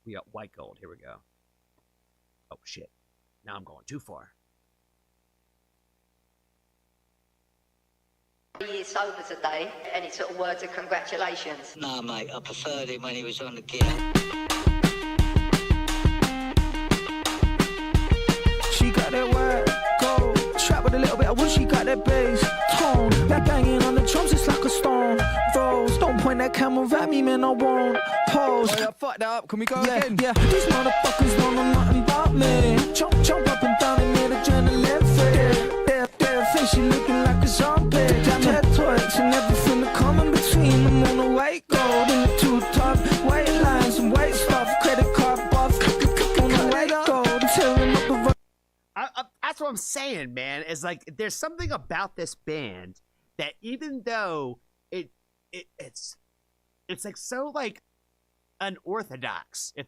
We got white gold. Here we go. Oh, shit. Now I'm going too far. 3 years sober today. Any sort of words of congratulations? Nah, mate, I preferred him when he was on the gear. She got that word, gold. Trap with a little bit of wood, she got that bass tone. That banging on the drums, it's like a stone. Rose, don't point that camera at me, man, I won't pose. Oh, yeah, fuck that up. Can we go again? Yeah, these motherfuckers don't know nothing about me. Jump up and down and made adrenaline free. Their face, she looking like a zombie. Tat twerks and everything that come in between them on the white gold and the two top white lines and white stuff. Credit card buff on the white gold. Tearing up the That's what I'm saying, man. Is like there's something about this band that even though it's like so like unorthodox. If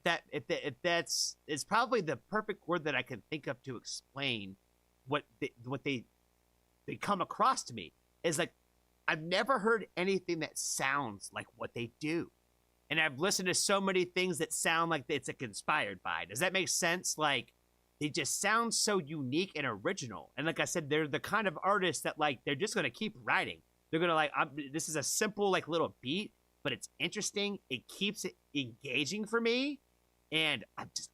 that's it's probably the perfect word that I can think of to explain what they come across to me is like I've never heard anything that sounds like what they do. And I've listened to so many things that sound like it's like inspired by. Does that make sense? Like they just sound so unique and original. And like I said, they're the kind of artists that like they're just gonna keep writing. They're gonna like this is a simple like little beat, but it's interesting. It keeps it engaging for me, and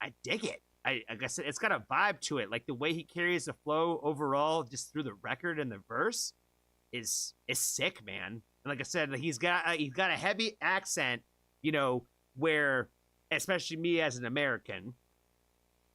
I dig it. Like I said, it's got a vibe to it. Like the way he carries the flow overall, just through the record and the verse, is sick, man. And like I said, he's got a heavy accent, you know, where especially me as an American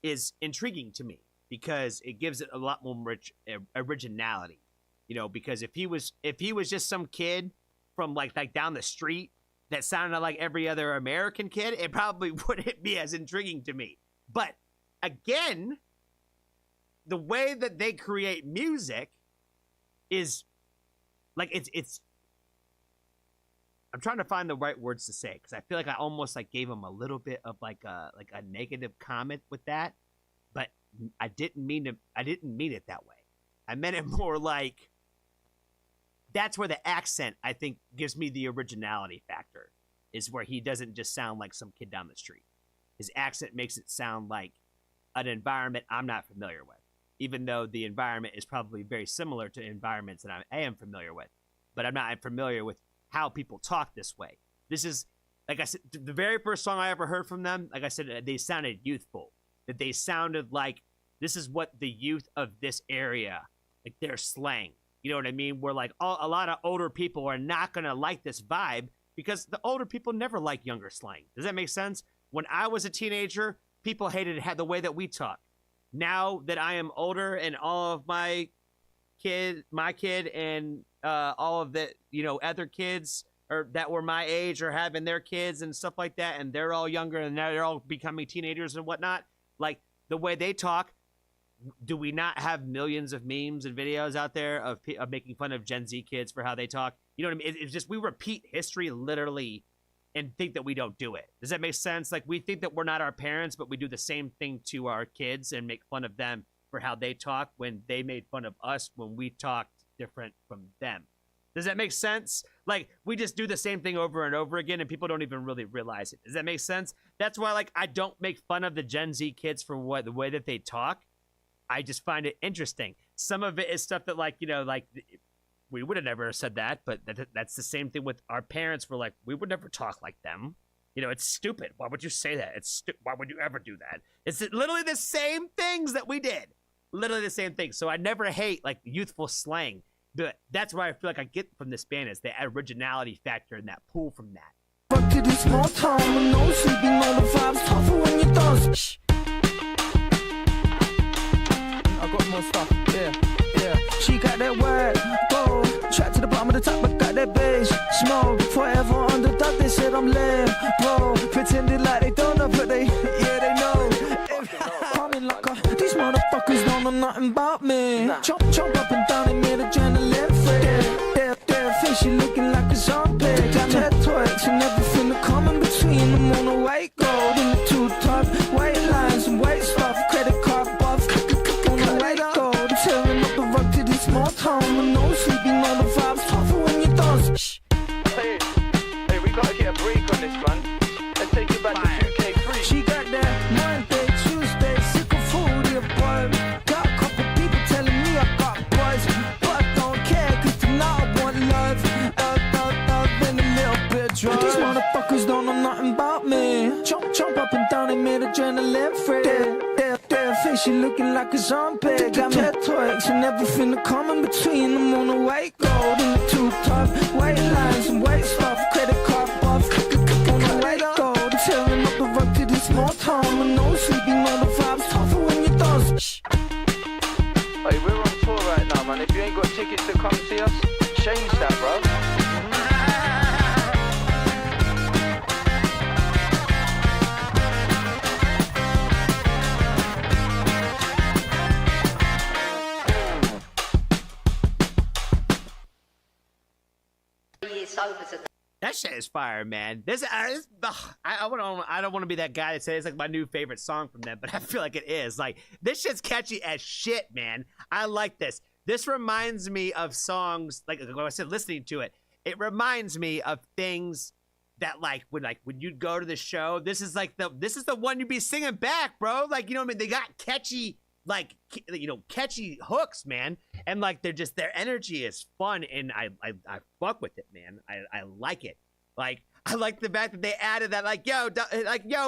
is intriguing to me because it gives it a lot more rich originality, you know. Because if he was just some kid from like down the street that sounded like every other American kid, it probably wouldn't be as intriguing to me. But again, the way that they create music is like it's I'm trying to find the right words to say because I feel like I almost like gave him a little bit of like a negative comment with that, but I didn't mean it that way. I meant it more like that's where the accent I think gives me the originality factor, is where he doesn't just sound like some kid down the street. His accent makes it sound like an environment I'm not familiar with, even though the environment is probably very similar to environments that I am familiar with, but I'm not familiar with how people talk this way. This is, like I said, the very first song I ever heard from them, like I said, they sounded youthful. That they sounded like this is what the youth of this area, like their slang. You know what I mean? Where like a lot of older people are not going to like this vibe because the older people never like younger slang. Does that make sense? When I was a teenager, people hated the way that we talk. Now that I am older and all of my kid and all of the, you know, other kids or that were my age are having their kids and stuff like that, and they're all younger and now they're all becoming teenagers and whatnot. Like the way they talk, do we not have millions of memes and videos out there of making fun of Gen Z kids for how they talk? You know what I mean? It's just we repeat history literally and think that we don't do it. Does that make sense? Like we think that we're not our parents, but we do the same thing to our kids and make fun of them for how they talk when they made fun of us when we talked different from them. Does that make sense? Like we just do the same thing over and over again and people don't even really realize it. Does that make sense? That's why like I don't make fun of the Gen Z kids for the way that they talk. I just find it interesting. Some of it is stuff that like, you know, like we would have never said that, but that's the same thing with our parents. We're like, we would never talk like them. You know, it's stupid. Why would you say that? Why would you ever do that? It's literally the same things that we did. Literally the same thing. So I never hate like youthful slang. But that's where I feel like I get from this band is the originality factor and that pull from that. Fuck to this small town with no sleeping on the vibes tougher when you dance. Shh. I got more stuff. Yeah. She got that word, gold. Track to the bottom of the top, but got that bass. Smoke forever on the dog. They said I'm lame, bro. Pretending like they don't know, but they know. Coming like these motherfuckers don't know nothing about me. Jump up and down and made adrenaline free. Their face, she looking like a zombie. Tat twerks and everything that come in between them on the white gold. up and down, it made adrenaline free. That face, you looking like a zombie. Got me twigs and everything to come in between. I'm on a white gold in the two-top, white lines and white stuff, credit card buff. On a white gold, tearing up the rug to this small town with no sleep. You know the vibes tougher when you dance. Shh. Hey, we're on tour right now, man. If you ain't got tickets to come see us, change that, bro. Years sober today. That shit is fire, man. I don't want to be that guy that says it's like my new favorite song from them, but I feel like it is. Like, this shit's catchy as shit, man. I like this. This reminds me of songs, like when I said listening to it, it reminds me of things that when you'd go to the show, this is the one you'd be singing back, bro. Like, you know what I mean? They got catchy, catchy hooks, man. And like their energy is fun, and I fuck with it, man. I like it. Like, I like the fact that they added that, yo,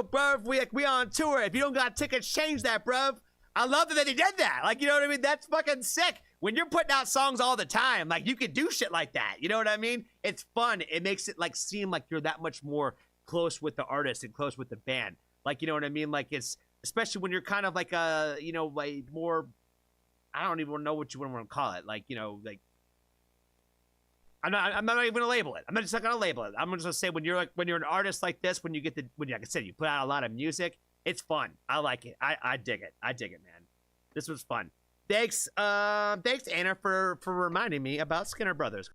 bruv, we on tour. If you don't got tickets, change that, bruv. I love that they did that. Like, you know what I mean? That's fucking sick. When you're putting out songs all the time, like, you could do shit like that. You know what I mean? It's fun. It makes it like seem like you're that much more close with the artist and close with the band. Like, you know what I mean? Like, it's especially when you're kind of like like more, I don't even know what you want to call it. Like, like, I'm not even gonna label it. I'm just not gonna label it. I'm just gonna say when you're an artist like this, when like I said, you put out a lot of music, it's fun. I like it. I dig it. I dig it, man. This was fun. Thanks, Anna, for reminding me about Skinner Brothers.